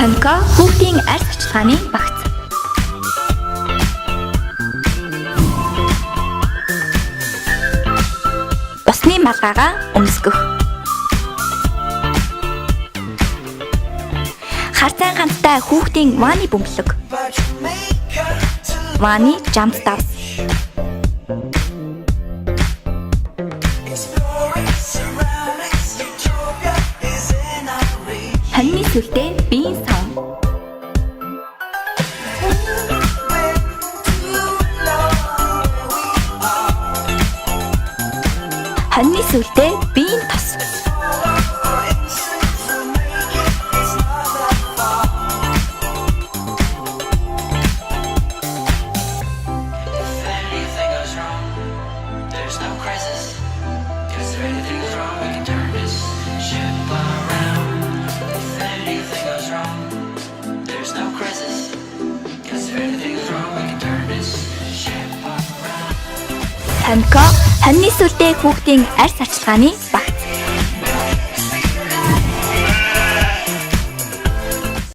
Танко хүүхдийн арьс арчилгааны багц. Усны малгайгаа өмсгөх. Харцайн ганцтай хүүхдийн ваны бөмбөлөг. Ваны жамт давс. Хоньны сүлдээ биеийн сон. Хоньны сүлдээ биеийн тос. Танко хоньны сүлдээ хүүхдийн арьс арчилгааны